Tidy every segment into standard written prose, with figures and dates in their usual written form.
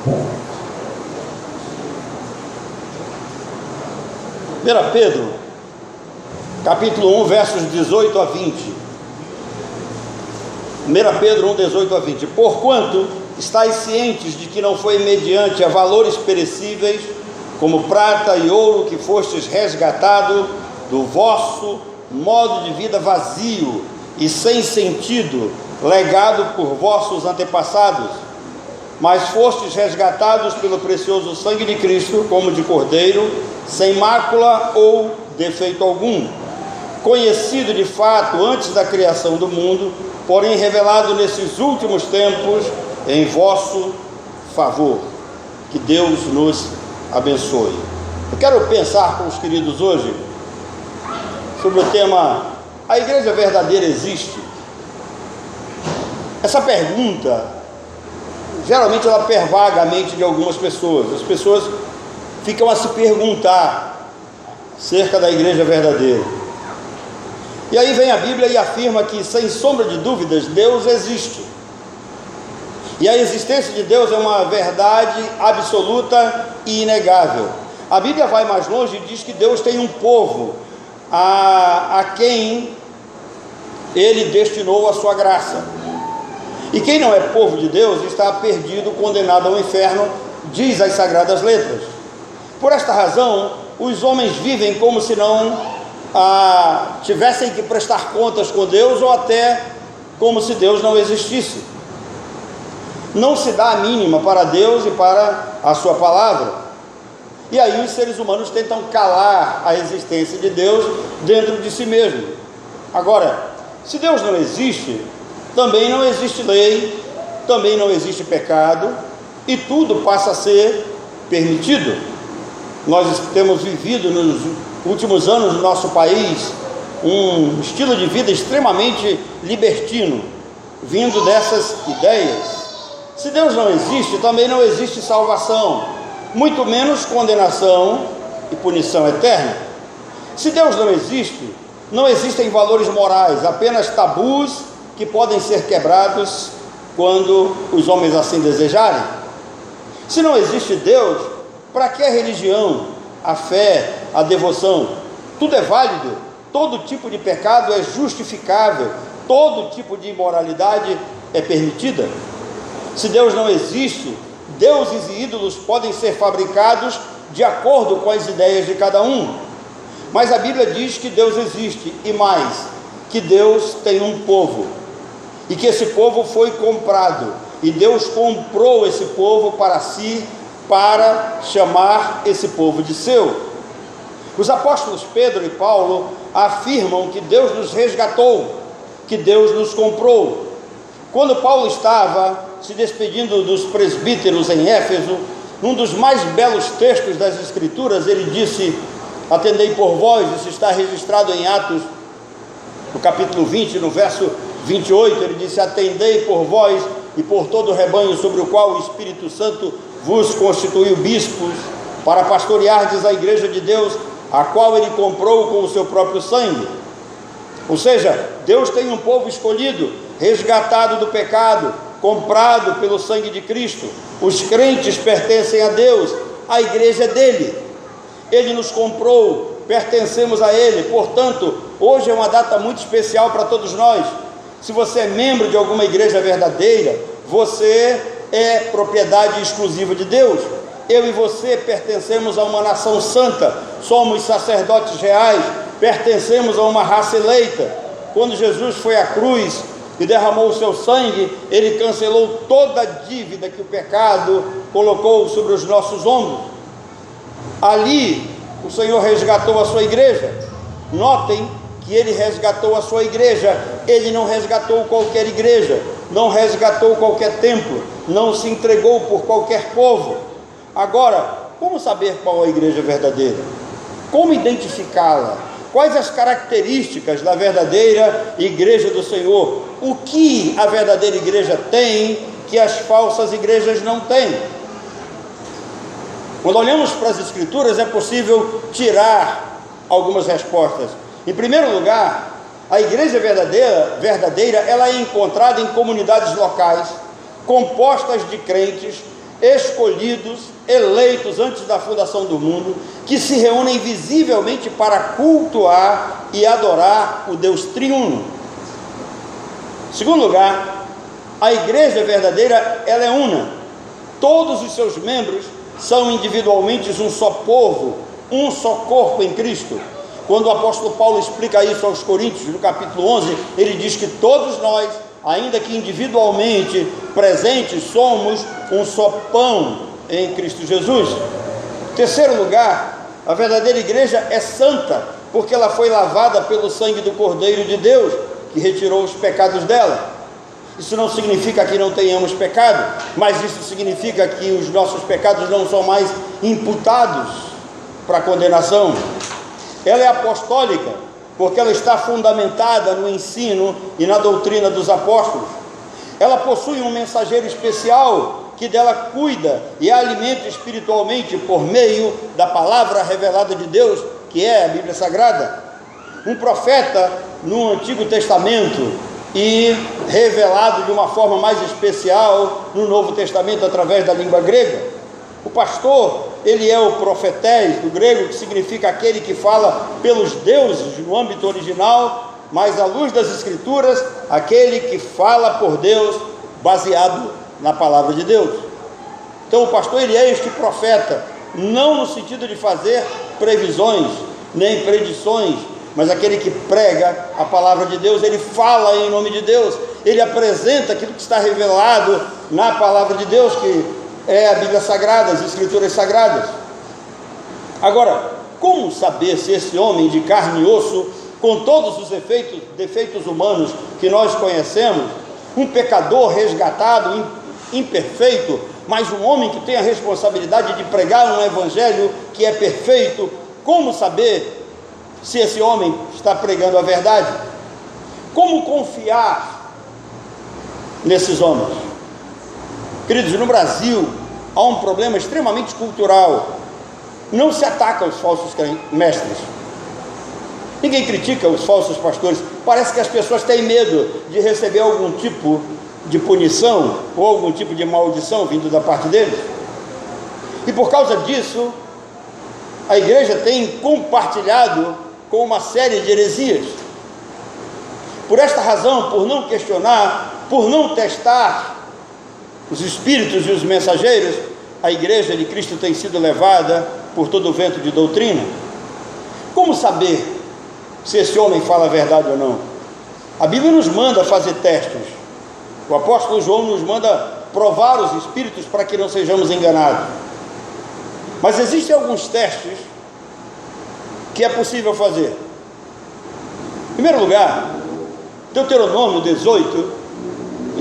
1 Pedro, capítulo 1, versos 18 a 20. 1 Pedro 1, 18 a 20. Porquanto estáis cientes de que não foi mediante a valores perecíveis, como prata e ouro, que fostes resgatado do vosso modo de vida vazio e sem sentido, legado por vossos antepassados, mas fostes resgatados pelo precioso sangue de Cristo, como de cordeiro, sem mácula ou defeito algum, conhecido de fato antes da criação do mundo, porém revelado nesses últimos tempos em vosso favor. Que Deus nos abençoe. Eu quero pensar com os queridos hoje sobre o tema: a igreja verdadeira existe? Essa pergunta geralmente ela pervaga a mente de algumas pessoas. As pessoas ficam a se perguntar acerca da igreja verdadeira. E aí vem a Bíblia e afirma que, sem sombra de dúvidas, Deus existe. E a existência de Deus é uma verdade absoluta e inegável. A Bíblia vai mais longe e diz que Deus tem um povo a quem Ele destinou a sua graça. E quem não é povo de Deus está perdido, condenado ao inferno, diz as Sagradas Letras. Por esta razão, os homens vivem como se não tivessem que prestar contas com Deus, ou até como se Deus não existisse. Não se dá a mínima para Deus e para a sua palavra. E aí os seres humanos tentam calar a existência de Deus dentro de si mesmo. Agora, se Deus não existe, também não existe lei, também não existe pecado, e tudo passa a ser permitido. Nós temos vivido nos últimos anos no nosso país um estilo de vida extremamente libertino, vindo dessas ideias. Se Deus não existe, também não existe salvação, muito menos condenação e punição eterna. Se Deus não existe, não existem valores morais, apenas tabus que podem ser quebrados quando os homens assim desejarem. Se não existe Deus, para que a religião, a fé, a devoção? Tudo é válido, todo tipo de pecado é justificável, todo tipo de imoralidade é permitida. Se Deus não existe, deuses e ídolos podem ser fabricados de acordo com as ideias de cada um. Mas a Bíblia diz que Deus existe, e mais, que Deus tem um povo, e que esse povo foi comprado, e Deus comprou esse povo para si, para chamar esse povo de seu. Os apóstolos Pedro e Paulo afirmam que Deus nos resgatou, que Deus nos comprou. Quando Paulo estava se despedindo dos presbíteros em Éfeso, num dos mais belos textos das Escrituras, ele disse: atendei por vós. Isso está registrado em Atos, no capítulo 20, no verso 28, ele disse: atendei por vós e por todo o rebanho sobre o qual o Espírito Santo vos constituiu bispos, para pastoreardes a igreja de Deus, a qual ele comprou com o seu próprio sangue. Ou seja, Deus tem um povo escolhido, resgatado do pecado, comprado pelo sangue de Cristo. Os crentes pertencem a Deus, a igreja é dele, ele nos comprou, pertencemos a ele. Portanto, hoje é uma data muito especial para todos nós. Se você é membro de alguma igreja verdadeira, você é propriedade exclusiva de Deus. Eu e você pertencemos a uma nação santa, somos sacerdotes reais, pertencemos a uma raça eleita. Quando Jesus foi à cruz e derramou o seu sangue, ele cancelou toda a dívida que o pecado colocou sobre os nossos ombros. Ali o Senhor resgatou a sua igreja. Notem que ele resgatou a sua igreja, ele não resgatou qualquer igreja, não resgatou qualquer templo, não se entregou por qualquer povo. Agora, como saber qual é a igreja verdadeira? Como identificá-la? Quais as características da verdadeira igreja do Senhor? O que a verdadeira igreja tem que as falsas igrejas não têm? Quando olhamos para as Escrituras, é possível tirar algumas respostas. Em primeiro lugar, a igreja verdadeira, ela é encontrada em comunidades locais, compostas de crentes escolhidos, eleitos antes da fundação do mundo, que se reúnem visivelmente para cultuar e adorar o Deus triuno. Em segundo lugar, a igreja verdadeira, ela é una. Todos os seus membros são individualmente um só povo, um só corpo em Cristo. Quando o apóstolo Paulo explica isso aos Coríntios, no capítulo 11, ele diz que todos nós, ainda que individualmente presentes, somos um só pão em Cristo Jesus. Em terceiro lugar, a verdadeira igreja é santa, porque ela foi lavada pelo sangue do Cordeiro de Deus, que retirou os pecados dela. Isso não significa que não tenhamos pecado, mas isso significa que os nossos pecados não são mais imputados para condenação. Ela é apostólica, porque ela está fundamentada no ensino e na doutrina dos apóstolos. Ela possui um mensageiro especial que dela cuida e a alimenta espiritualmente por meio da palavra revelada de Deus, que é a Bíblia Sagrada. Um profeta no Antigo Testamento e revelado de uma forma mais especial no Novo Testamento através da língua grega. O pastor, ele é o profetés do grego, que significa aquele que fala pelos deuses no âmbito original, mas à luz das Escrituras, aquele que fala por Deus baseado na palavra de Deus. Então o pastor, ele é este profeta, não no sentido de fazer previsões nem predições, mas aquele que prega a palavra de Deus. Ele fala em nome de Deus, ele apresenta aquilo que está revelado na palavra de Deus, que é a Bíblia Sagrada, as Escrituras Sagradas. Agora, como saber se esse homem de carne e osso, com todos os defeitos humanos que nós conhecemos, um pecador resgatado, imperfeito, mas um homem que tem a responsabilidade de pregar um evangelho que é perfeito, como saber se esse homem está pregando a verdade? Como confiar nesses homens? Queridos, no Brasil há um problema extremamente cultural. Não se ataca os falsos mestres, ninguém critica os falsos pastores. Parece que as pessoas têm medo de receber algum tipo de punição ou algum tipo de maldição vindo da parte deles, e por causa disso a igreja tem compartilhado com uma série de heresias. Por esta razão, por não questionar, por não testar os espíritos e os mensageiros, a igreja de Cristo tem sido levada por todo o vento de doutrina. Como saber se esse homem fala a verdade ou não? A Bíblia nos manda fazer testes. O apóstolo João nos manda provar os espíritos para que não sejamos enganados. Mas existem alguns testes que é possível fazer. Em primeiro lugar, Deuteronômio 18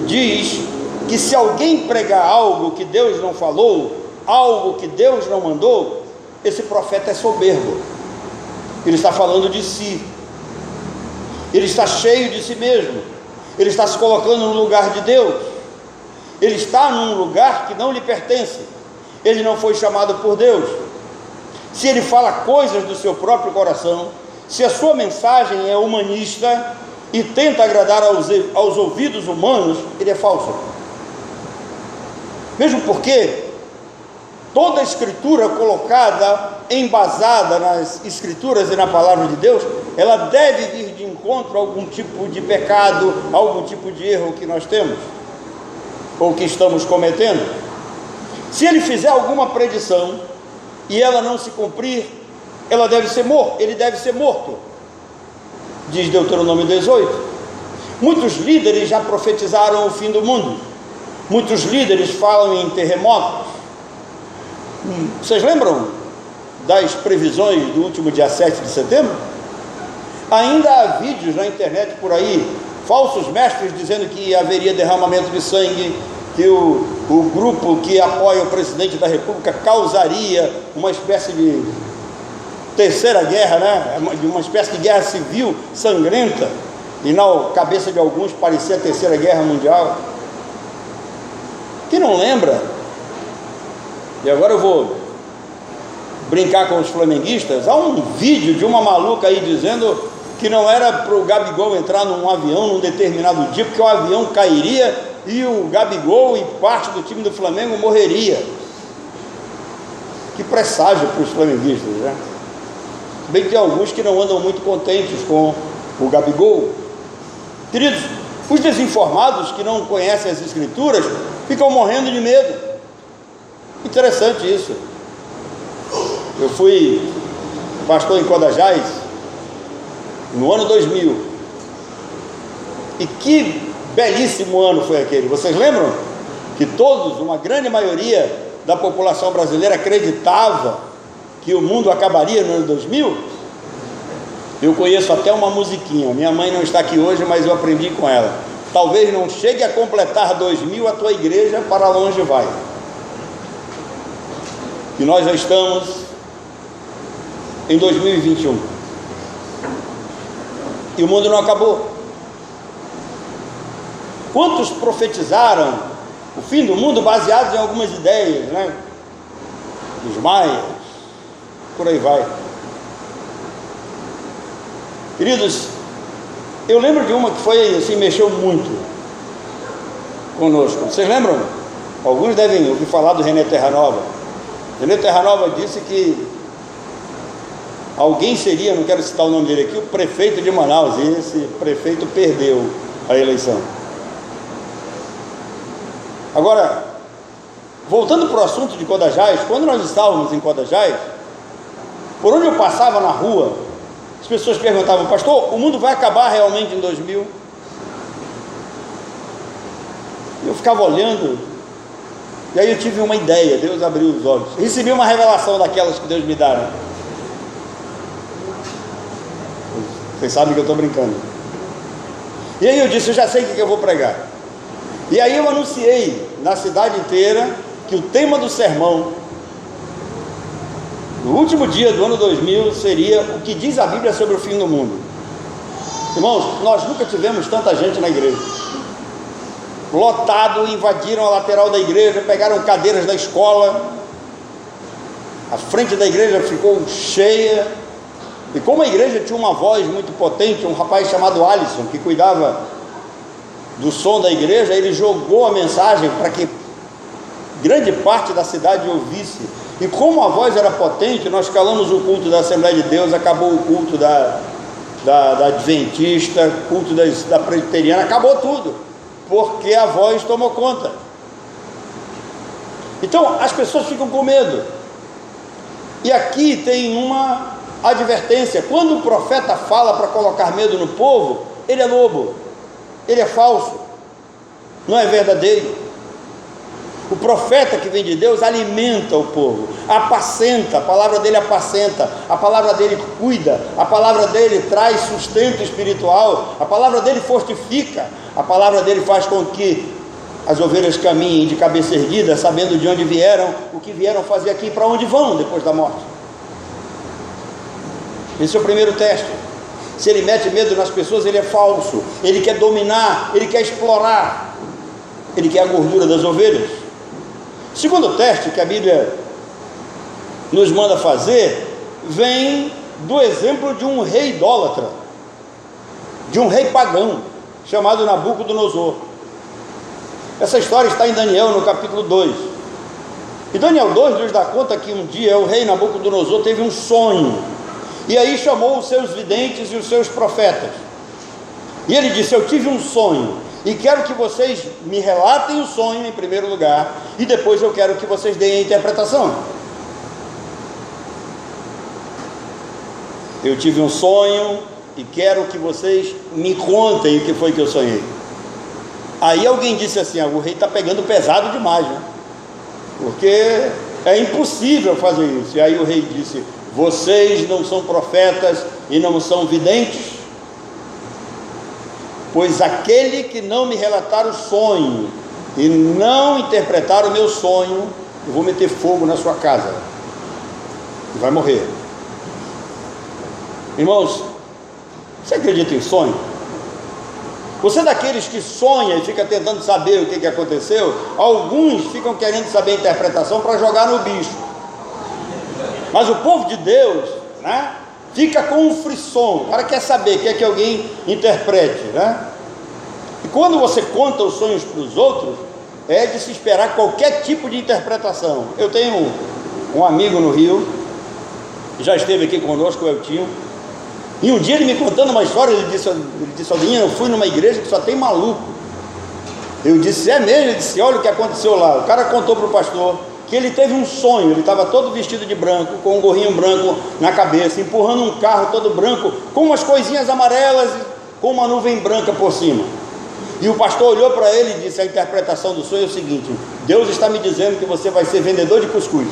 diz que se alguém pregar algo que Deus não falou, algo que Deus não mandou, esse profeta é soberbo. Ele está falando de si, ele está cheio de si mesmo, ele está se colocando no lugar de Deus, ele está num lugar que não lhe pertence, ele não foi chamado por Deus. Se ele fala coisas do seu próprio coração, se a sua mensagem é humanista e tenta agradar aos ouvidos humanos, ele é falso. Mesmo porque toda a escritura colocada, embasada nas escrituras e na palavra de Deus, ela deve vir de encontro a algum tipo de pecado, algum tipo de erro que nós temos, ou que estamos cometendo. Se ele fizer alguma predição e ela não se cumprir, ele deve ser morto, diz Deuteronômio 18. Muitos líderes já profetizaram o fim do mundo, muitos líderes falam em terremotos. Vocês lembram das previsões do último dia 7 de setembro? Ainda há vídeos na internet por aí, falsos mestres dizendo que haveria derramamento de sangue, que o grupo que apoia o presidente da República causaria uma espécie de terceira guerra, né? Uma espécie de guerra civil sangrenta, e na cabeça de alguns parecia a terceira guerra mundial. Quem não lembra? E agora eu vou brincar com os flamenguistas. Há um vídeo de uma maluca aí dizendo que não era para o Gabigol entrar num avião num determinado dia, porque o avião cairia e o Gabigol e parte do time do Flamengo morreria. Que presságio para os flamenguistas, né? Bem que tem alguns que não andam muito contentes com o Gabigol. Queridos, os desinformados que não conhecem as Escrituras ficam morrendo de medo. Interessante isso. Eu fui pastor em Codajás no ano 2000. E que belíssimo ano foi aquele. Vocês lembram? Que todos, uma grande maioria da população brasileira acreditava que o mundo acabaria no ano 2000? Eu conheço até uma musiquinha. Minha mãe não está aqui hoje, mas eu aprendi com ela. Talvez não chegue a completar 2000, a tua igreja para longe vai. E nós já estamos em 2021. E o mundo não acabou. Quantos profetizaram o fim do mundo baseados em algumas ideias, né? Dos maias, por aí vai. Queridos, eu lembro de uma que foi assim, mexeu muito conosco. Vocês lembram? Alguns devem ouvir falar do René Terranova. René Terranova disse que alguém seria, não quero citar o nome dele aqui, o prefeito de Manaus, e esse prefeito perdeu a eleição. Agora, voltando para o assunto de Codajás, quando nós estávamos em Codajás, por onde eu passava na rua, as pessoas perguntavam: pastor, o mundo vai acabar realmente em 2000? Eu ficava olhando, e aí eu tive uma ideia. Deus abriu os olhos, recebi uma revelação daquelas que Deus me dá, né? Vocês sabem que eu estou brincando. E aí eu disse: eu já sei o que eu vou pregar. E aí eu anunciei na cidade inteira que o tema do sermão no último dia do ano 2000 seria o que diz a Bíblia sobre o fim do mundo. Irmãos, nós nunca tivemos tanta gente na igreja. Lotado, invadiram a lateral da igreja, pegaram cadeiras da escola, a frente da igreja ficou cheia. E como a igreja tinha uma voz muito potente, um rapaz chamado Alisson, que cuidava do som da igreja, ele jogou a mensagem para que grande parte da cidade ouvisse. E como a voz era potente, nós calamos o culto da Assembleia de Deus, acabou o culto da Adventista, culto da Presbiteriana, acabou tudo, porque a voz tomou conta. Então as pessoas ficam com medo. E aqui tem uma advertência: quando o profeta fala para colocar medo no povo, ele é lobo, ele é falso, não é verdadeiro. O profeta que vem de Deus alimenta o povo, apacenta, a palavra dele apacenta, a palavra dele cuida, a palavra dele traz sustento espiritual, a palavra dele fortifica, a palavra dele faz com que as ovelhas caminhem de cabeça erguida, sabendo de onde vieram, o que vieram fazer aqui e para onde vão depois da morte. Esse é o primeiro teste. Se ele mete medo nas pessoas, ele é falso, ele quer dominar, ele quer explorar, ele quer a gordura das ovelhas. Segundo teste que a Bíblia nos manda fazer, vem do exemplo de um rei idólatra, de um rei pagão, chamado Nabucodonosor. Essa história está em Daniel, no capítulo 2. E Daniel 2 nos dá conta que um dia o rei Nabucodonosor teve um sonho, e aí chamou os seus videntes e os seus profetas, e ele disse: eu tive um sonho, e quero que vocês me relatem o sonho em primeiro lugar, e depois eu quero que vocês deem a interpretação. Eu tive um sonho e quero que vocês me contem o que foi que eu sonhei. Aí alguém disse assim: o rei está pegando pesado demais, né? Porque é impossível fazer isso. E aí o rei disse: vocês não são profetas e não são videntes? Pois aquele que não me relatar o sonho e não interpretar o meu sonho, eu vou meter fogo na sua casa e vai morrer. Irmãos, você acredita em sonho? Você é daqueles que sonha e fica tentando saber o que aconteceu? Alguns ficam querendo saber a interpretação para jogar no bicho. Mas o povo de Deus, né, fica com um frisson, o cara quer saber, quer que alguém interprete, né? E quando você conta os sonhos para os outros, é de se esperar qualquer tipo de interpretação. Eu tenho um amigo no Rio, que já esteve aqui conosco, o Eltinho, e um dia ele me contando uma história, ele disse, eu fui numa igreja que só tem maluco. Eu disse, é mesmo? Ele disse, olha o que aconteceu lá. O cara contou para o pastor que ele teve um sonho, ele estava todo vestido de branco, com um gorrinho branco na cabeça, empurrando um carro todo branco, com umas coisinhas amarelas, com uma nuvem branca por cima. E o pastor olhou para ele e disse, a interpretação do sonho é o seguinte: Deus está me dizendo que você vai ser vendedor de cuscuz.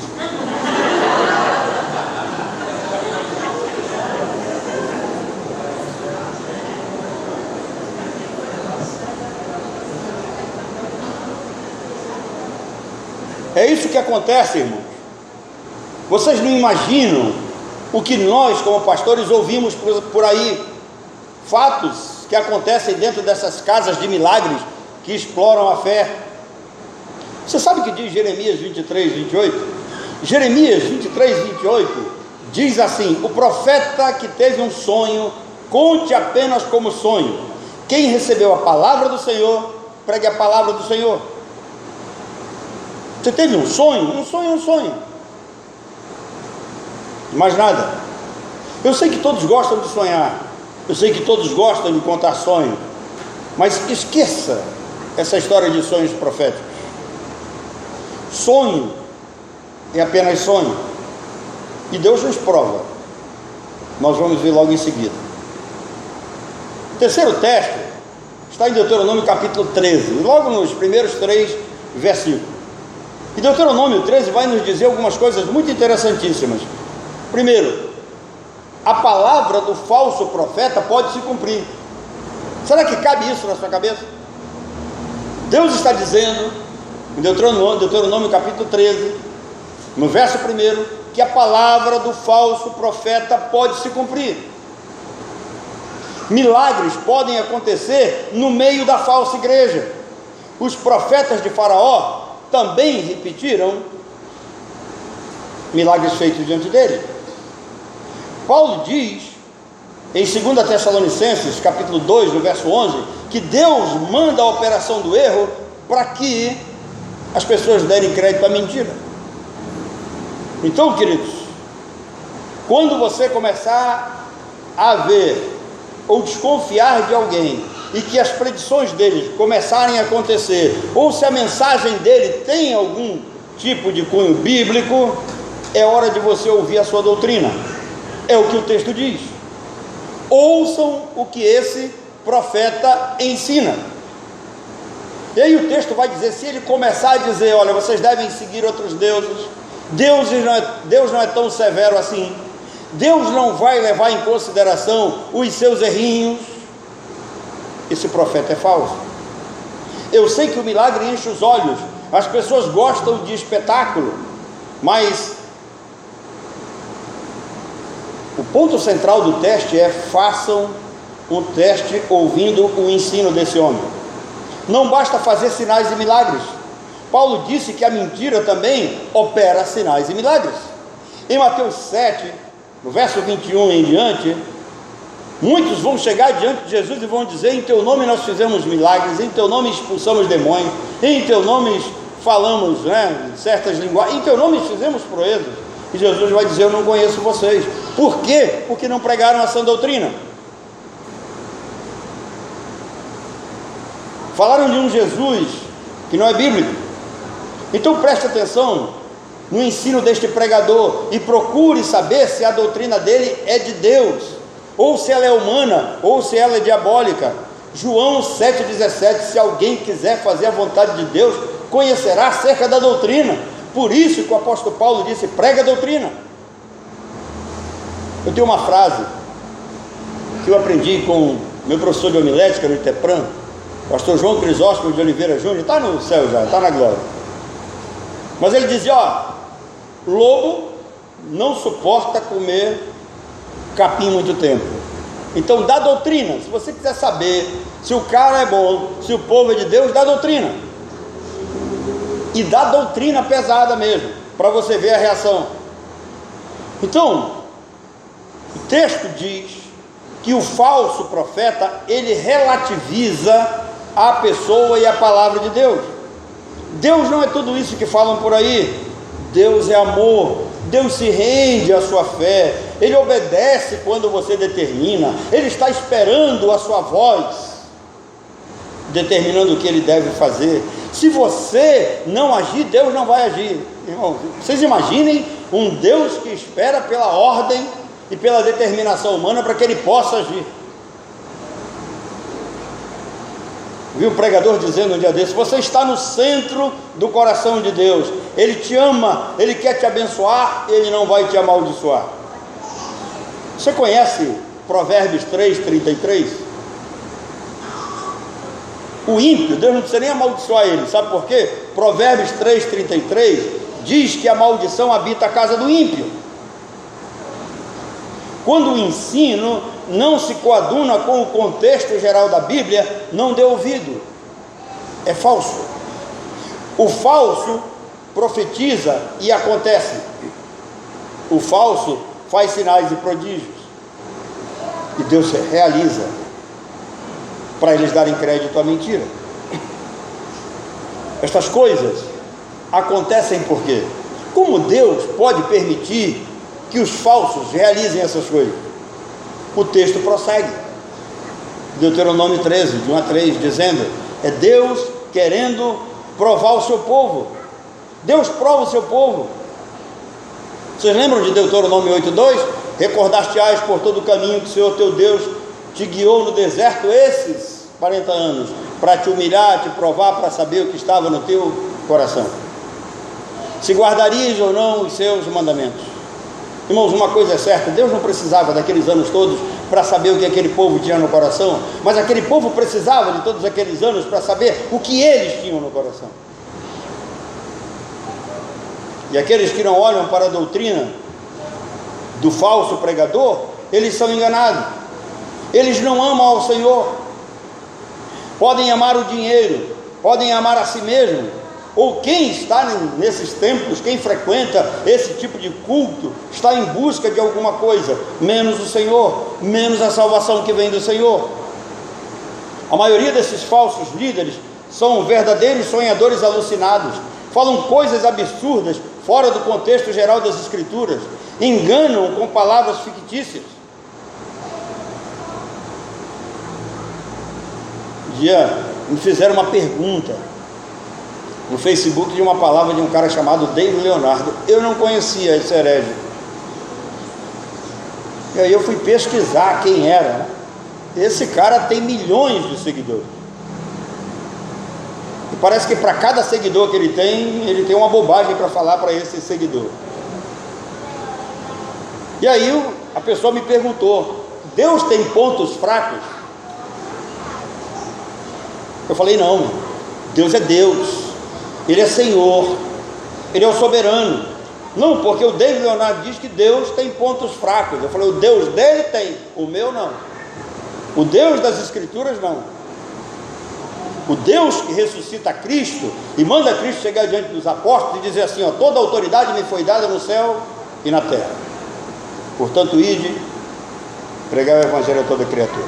É isso que acontece, irmãos. Vocês não imaginam o que nós, como pastores, ouvimos por aí, fatos que acontecem dentro dessas casas de milagres que exploram a fé. Você sabe o que diz Jeremias 23, 28? Jeremias 23, 28 diz assim: o profeta que teve um sonho, conte apenas como sonho. Quem recebeu a palavra do Senhor, pregue a palavra do Senhor. Você teve um sonho? Um sonho é um sonho, mais nada. Eu sei que todos gostam de sonhar, eu sei que todos gostam de contar sonhos, mas esqueça essa história de sonhos proféticos. Sonho é apenas sonho, e Deus nos prova. Nós vamos ver logo em seguida. O terceiro texto está em Deuteronômio capítulo 13, logo nos primeiros 3 versículos. E Deuteronômio 13 vai nos dizer algumas coisas muito interessantíssimas. Primeiro, a palavra do falso profeta pode se cumprir. Será que cabe isso na sua cabeça? Deus está dizendo em Deuteronômio capítulo 13, no verso 1, que a palavra do falso profeta pode se cumprir. Milagres podem acontecer no meio da falsa igreja. Os profetas de Faraó também repetiram milagres feitos diante dele. Paulo diz em 2 Tessalonicenses capítulo 2, no verso 11, que Deus manda a operação do erro para que as pessoas derem crédito à mentira. Então, queridos, quando você começar a ver ou desconfiar de alguém, e que as predições dele começarem a acontecer, ou se a mensagem dele tem algum tipo de cunho bíblico, é hora de você ouvir a sua doutrina. É o que o texto diz. Ouçam o que esse profeta ensina. E aí o texto vai dizer, se ele começar a dizer, olha, vocês devem seguir outros deuses, Deus não é tão severo assim, Deus não vai levar em consideração os seus errinhos, esse profeta é falso. Eu sei que o milagre enche os olhos, as pessoas gostam de espetáculo, mas o ponto central do teste é: façam um teste ouvindo o ensino desse homem. Não basta fazer sinais e milagres. Paulo disse que a mentira também opera sinais e milagres. Em Mateus 7, no verso 21 em diante, muitos vão chegar diante de Jesus e vão dizer: em teu nome nós fizemos milagres, em teu nome expulsamos demônios, em teu nome falamos certas linguagens, em teu nome fizemos proezas. E Jesus vai dizer: eu não conheço vocês. Por quê? Porque não pregaram a sã doutrina. Falaram de um Jesus que não é bíblico. Então preste atenção no ensino deste pregador e procure saber se a doutrina dele é de Deus, ou se ela é humana, ou se ela é diabólica. João 7,17: se alguém quiser fazer a vontade de Deus, conhecerá acerca da doutrina. Por isso que o apóstolo Paulo disse: prega a doutrina. Eu tenho uma frase que eu aprendi com meu professor de homilética no Itepran, pastor João Crisóstomo de Oliveira Júnior, está no céu já, está na glória. Mas ele dizia: lobo não suporta comer capim muito tempo. Então dá doutrina. Se você quiser saber se o cara é bom, se o povo é de Deus, dá doutrina. E dá doutrina pesada mesmo, para você ver a reação. Então, o texto diz que o falso profeta, ele relativiza a pessoa e a palavra de Deus. Deus não é tudo isso que falam por aí. Deus é amor. Deus se rende à sua fé. Ele obedece quando você determina. Ele está esperando a sua voz, determinando o que ele deve fazer. Se você não agir, Deus não vai agir. Irmão, vocês imaginem um Deus que espera pela ordem e pela determinação humana para que ele possa agir. Vi um pregador dizendo um dia desse: você está no centro do coração de Deus. Ele te ama, Ele quer te abençoar, Ele não vai te amaldiçoar. Você conhece Provérbios 3:33? O ímpio, Deus não precisa nem amaldiçoar ele, sabe por quê? Provérbios 3:33 diz que a maldição habita a casa do ímpio. Quando o ensino não se coaduna com o contexto geral da Bíblia, não dê ouvido. É falso. O falso profetiza e acontece. O falso faz sinais e prodígios, e Deus realiza, para eles darem crédito à mentira. Estas coisas acontecem por quê? Como Deus pode permitir que os falsos realizem essas coisas? O texto prossegue, Deuteronômio 13, de 1 a 3, dizendo: é Deus querendo provar o seu povo. Deus prova o seu povo. Vocês lembram de Deuteronômio 8:2? Recordaste-ás por todo o caminho que o Senhor teu Deus te guiou no deserto esses 40 anos, para te humilhar, te provar, para saber o que estava no teu coração, se guardarias ou não os seus mandamentos. Irmãos, uma coisa é certa: Deus não precisava daqueles anos todos para saber o que aquele povo tinha no coração, mas aquele povo precisava de todos aqueles anos para saber o que eles tinham no coração. E aqueles que não olham para a doutrina do falso pregador, eles são enganados. Eles não amam ao Senhor. Podem amar o dinheiro, podem amar a si mesmo, ou quem está nesses templos, quem frequenta esse tipo de culto, está em busca de alguma coisa, menos o Senhor, menos a salvação que vem do Senhor. A maioria desses falsos líderes são verdadeiros sonhadores alucinados, falam coisas absurdas fora do contexto geral das Escrituras, enganam com palavras fictícias. Um dia me fizeram uma pergunta no Facebook de uma palavra de um cara chamado David Leonardo. Eu não conhecia esse herege, e aí eu fui pesquisar quem era, né? Esse cara tem milhões de seguidores, e parece que para cada seguidor que ele tem uma bobagem para falar para esse seguidor. E aí a pessoa me perguntou: Deus tem pontos fracos? Eu falei: não, Deus é Deus, Ele é Senhor, Ele é o soberano. Não, porque o David Leonardo diz que Deus tem pontos fracos. Eu falei: o Deus dele tem, o meu não. O Deus das Escrituras não. O Deus que ressuscita Cristo e manda Cristo chegar diante dos apóstolos e dizer assim: ó, toda autoridade me foi dada no céu e na terra, portanto ide, pregai o evangelho a toda criatura.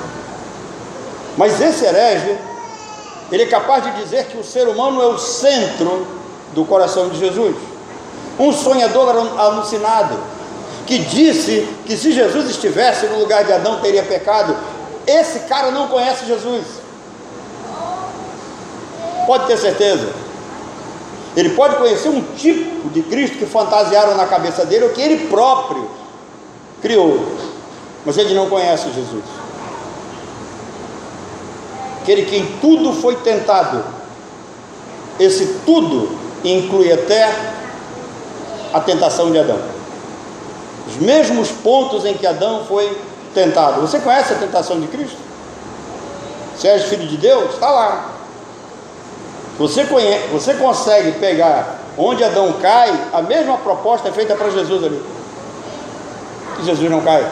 Mas esse herege, ele é capaz de dizer que o ser humano é o centro do coração de Jesus. Um sonhador alucinado, que disse que se Jesus estivesse no lugar de Adão teria pecado. Esse cara não conhece Jesus, pode ter certeza. Ele pode conhecer um tipo de Cristo que fantasiaram na cabeça dele, ou que ele próprio criou, mas ele não conhece Jesus. Aquele que em tudo foi tentado. Esse tudo inclui até a tentação de Adão, os mesmos pontos em que Adão foi tentado. Você conhece a tentação de Cristo? Se és filho de Deus, está lá. Você consegue pegar onde Adão cai, a mesma proposta é feita para Jesus ali, e Jesus não cai.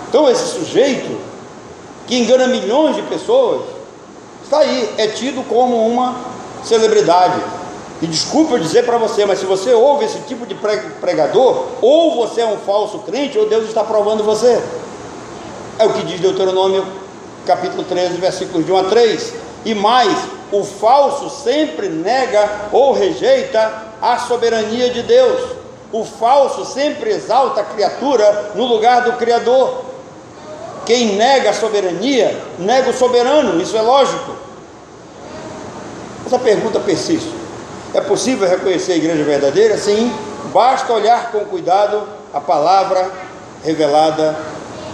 Então esse sujeito que engana milhões de pessoas está aí, é tido como uma celebridade. E desculpa eu dizer para você, mas se você ouve esse tipo de pregador, ou você é um falso crente, ou Deus está provando você. É o que diz Deuteronômio capítulo 13, versículos de 1 a 3. E mais, o falso sempre nega ou rejeita a soberania de Deus. O falso sempre exalta a criatura no lugar do Criador. Quem nega a soberania, nega o soberano, isso é lógico. Essa pergunta persiste. É possível reconhecer a igreja verdadeira? Sim, basta olhar com cuidado a palavra revelada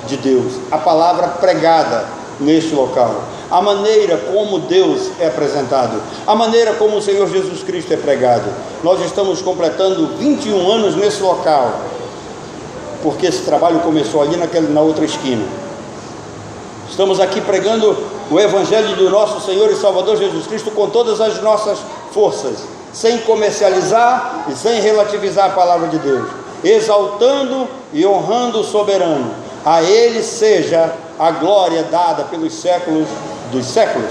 de Deus, a palavra pregada neste local, a maneira como Deus é apresentado, a maneira como o Senhor Jesus Cristo é pregado. Nós estamos completando 21 anos nesse local, porque esse trabalho começou ali na outra esquina. Estamos aqui pregando o Evangelho do nosso Senhor e Salvador Jesus Cristo com todas as nossas forças, sem comercializar e sem relativizar a palavra de Deus, exaltando e honrando o soberano. A Ele seja a glória dada pelos séculos dos séculos.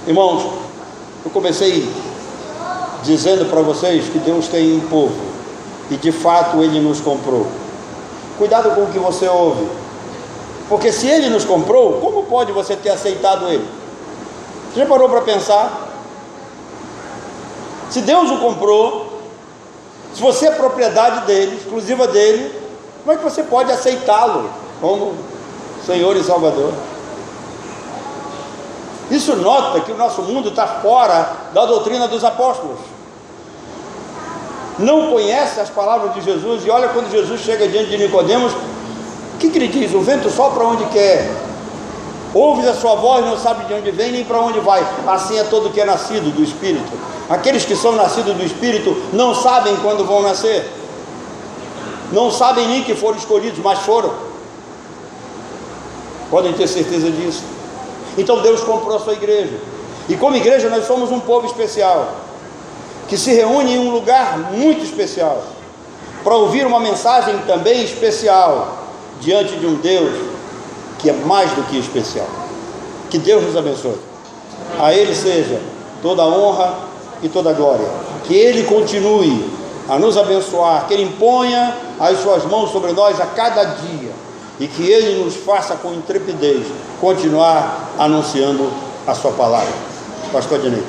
Irmãos, eu comecei dizendo para vocês que Deus tem um povo, e de fato Ele nos comprou. Cuidado com o que você ouve, porque se Ele nos comprou, como pode você ter aceitado Ele? Você já parou para pensar? Se Deus o comprou, se você é propriedade dele, exclusiva dele, como é que você pode aceitá-lo como Senhor e Salvador? Isso nota que o nosso mundo está fora da doutrina dos apóstolos. Não conhece as palavras de Jesus, e olha quando Jesus chega diante de Nicodemos, o que ele diz? O vento sopra onde quer, ouves a sua voz, não sabe de onde vem nem para onde vai. Assim é todo que é nascido do Espírito. Aqueles que são nascidos do Espírito não sabem quando vão nascer, não sabem nem que foram escolhidos, mas foram. Podem ter certeza disso. Então Deus comprou a sua igreja, e como igreja nós somos um povo especial, que se reúne em um lugar muito especial, para ouvir uma mensagem também especial, diante de um Deus que é mais do que especial. Que Deus nos abençoe. A Ele seja toda a honra e toda a glória. Que Ele continue a nos abençoar, que Ele imponha as suas mãos sobre nós a cada dia, e que Ele nos faça com intrepidez continuar anunciando a sua palavra. Pastor Adnei.